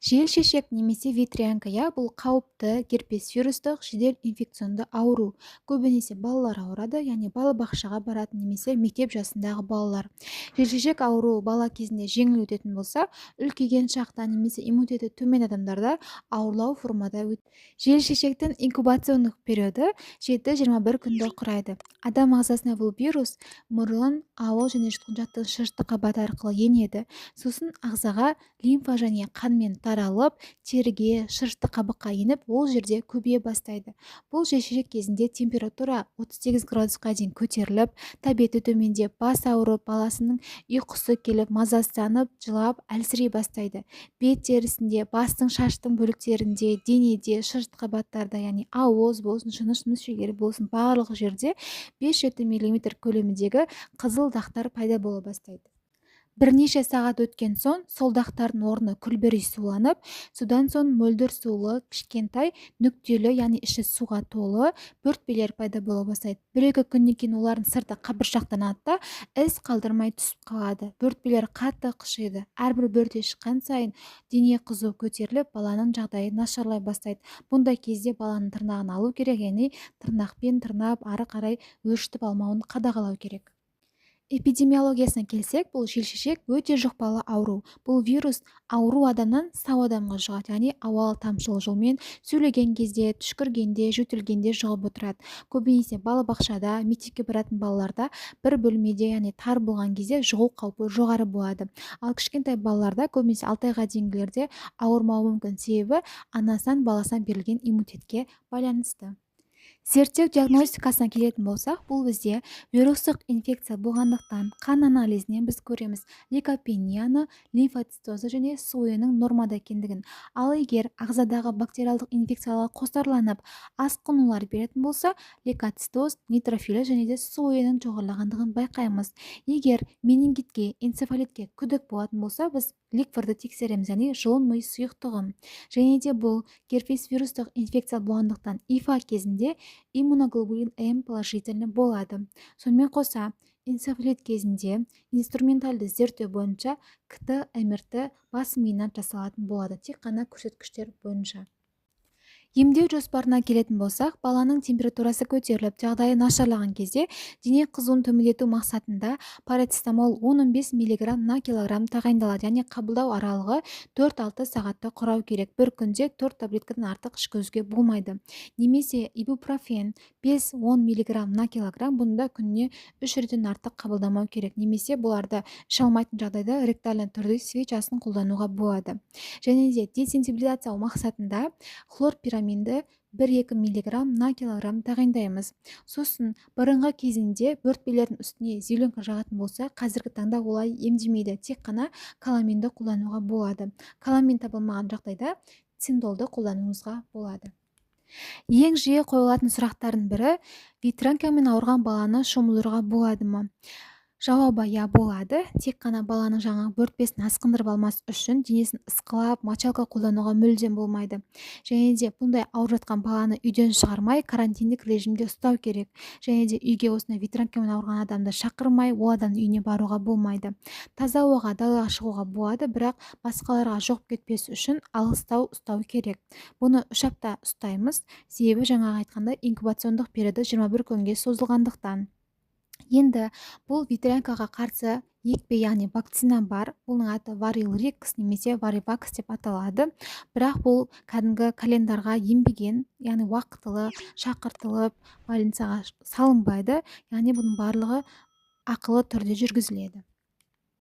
Желшешек немесе ветрянка бұл қауіпті герпес вирустық жедел инфекционды ауру. Көбінесе балалар ауырады, яғни балабақшаға баратын немесе мектеп жасындағы балалар. Желшешек ауруы бала кезінде жеңіл өтетін болса, үлкейген шақта немесе иммунитеті төмен адамдарда ауырлау формада өтеді. Желшешектің инкубациондық периоды 7-21 күнді құрайды. Адам ағзасына бұл вирус мұрын, ауыз және жұтқыншақтың шырышты қабаты арқылы енеді. Сосын ағзаға лимфа және қанмен таралып, теріге, шырышты қабыққа еніп, ол жерде көбейе бастайды. Бұл желшешек кезінде температура 38 градусқа дейін көтеріліп, тәбеті төмендеп, бас ауырып, баласының ұйқысы келіп, мазасызданып, жылап, әлсірей бастайды. Бет терісінде, бастың шаштың бөліктерінде, денеде, шырышты қабаттарда, яғни ауыз болсын, жыныс мүшелері болсын, барлық жерде 5-7 мм көлеміндегі қызыл дақтар пайда бола бастайды. Бірнеше сағат өткен соң, сол дақтардың орны күлбірей суланып, содан соң мөлдір сулы, кішкентай, нүктелі, яғни іші суға толы бөртпелер пайда бола бастайды. 1-2 күннен кейін олардың сырты қабыршақтанады да, із қалдырмай түсіп қалады. Бөртпелер қатты қышиды. Әрбір бөрте шыққан сайын дене қызуы көтеріліп, баланың жағдайы нашарлай бастайды. Бұндай кезде баланың тырнағын алу керек, яғни тырнақпен тырнап, ары қарай өршітіп алмауын қадағалау керек. Эпидемиологиясына келсек, бұл желшешек өте жұқпалы ауру. Бұл вирус ауру адамнан сау адамға жұғады, яғни ауалы тамшылы жолмен сөйлеген кезде, түшкіргенде, жөтелгенде жұғып отырады. Көбінесе балабақшада, мектепке баратын балаларда бір бөлмеде, яғни тар болған кезде жұғу қаупі жоғары болады. Ал кішкентай балаларда, көбінесе 6 айға дейінгілерде ауырмауы мүмкін, себебі анасынан баласына берілген иммунитетке байланысты. Зерттеу диагностикасына келетін болсақ, бұл бізде вирустық инфекция болғандықтан қан анализінен біз көреміз лейкопенияны, лимфоцитозы және суының нормада екендігін. Ал егер ағзадағы бактериалдық инфекцияларға қосарланып, асқынулар беретін болса, лейкоцитоз, нейтрофилі және де суының жоғарылағандығын байқаймыз. Егер менингитке, энцефалитке күдік болатын болса, біз ликворды тексереміз, яғни жұлын ми сұйықтығы. Және де бұл герпес вирустық инфекция болғандықтан ИФА кезінде иммуноглобулин М положительный болады. Сонымен қоса, энцефалит кезінде инструменталды зерттеу бойынша КТ, МРТ бас миынан жасалатын болады, тек қана көрсеткіштер бойынша. Емдеу жоспарына келетін болсақ, баланың температурасы көтеріліп, жағдайы нашарлаған кезде дене қызуын төмендету мақсатында парацетамол 10-15 мг на килограмм тағайындалады, яғни қабылдау аралығы 4-6 сағатты құрау керек. Бір күнде 4 таблеткадан артық ішкізуге болмайды. Немесе ибупрофен 5-10 мг на килограмм, бұнда күніне 3 реттен артық қабылдамау керек. Немесе бұларды іше алмайтын жағдайда ректальный түрде свечасын қолдануға болады. Және де десенсибилизациялау мақсатында хлорпираминді 1-2 мг на килограмм тағайындаймыз. Сосын бұрынғы кезінде бөртпелердің үстіне зеленка жағатын болса, қазіргі таңда олай емдемейді, тек қана каламинді қолдануға болады. Каламин табылмаған жағдайда циндолды қолдануыңызға болады. Ең жиі қойылатын сұрақтардың бірі, ветрянкамен ауырған баланы шомылдыруға болады ма? Жауабы иә, болады. Тек қана баланың жаңағы бөртпесін асқындырып алмас үшін денесін ысқылап, мочалка қолдануға мүлдем болмайды. Және де бұндай ауырып жатқан баланы үйден шығармай, карантиндік режимде ұстау керек. Және де үйге осындай ветрянкамен ауырған адамды шақырмай, ол адамның үйіне баруға болмайды. Таза ауаға, далаға шығуға болады, бірақ басқаларға жұғып кетпес үшін алыстау ұстау керек. Бұны 3 апта ұстаймыз, себебі жаңағы айтқандай инкубациондық периоды 21 күнге созылғандықтан. Енді бұл ветрянкаға қарсы екпе, яғни вакцина бар. Бұның аты Варилрикс немесе Варивакс деп аталады. Бірақ бұл кәдімгі календарға енбеген, яғни уақытылы шақыртылып, больницаға салынбайды. Яғни бұның барлығы ақылы түрде жүргізіледі.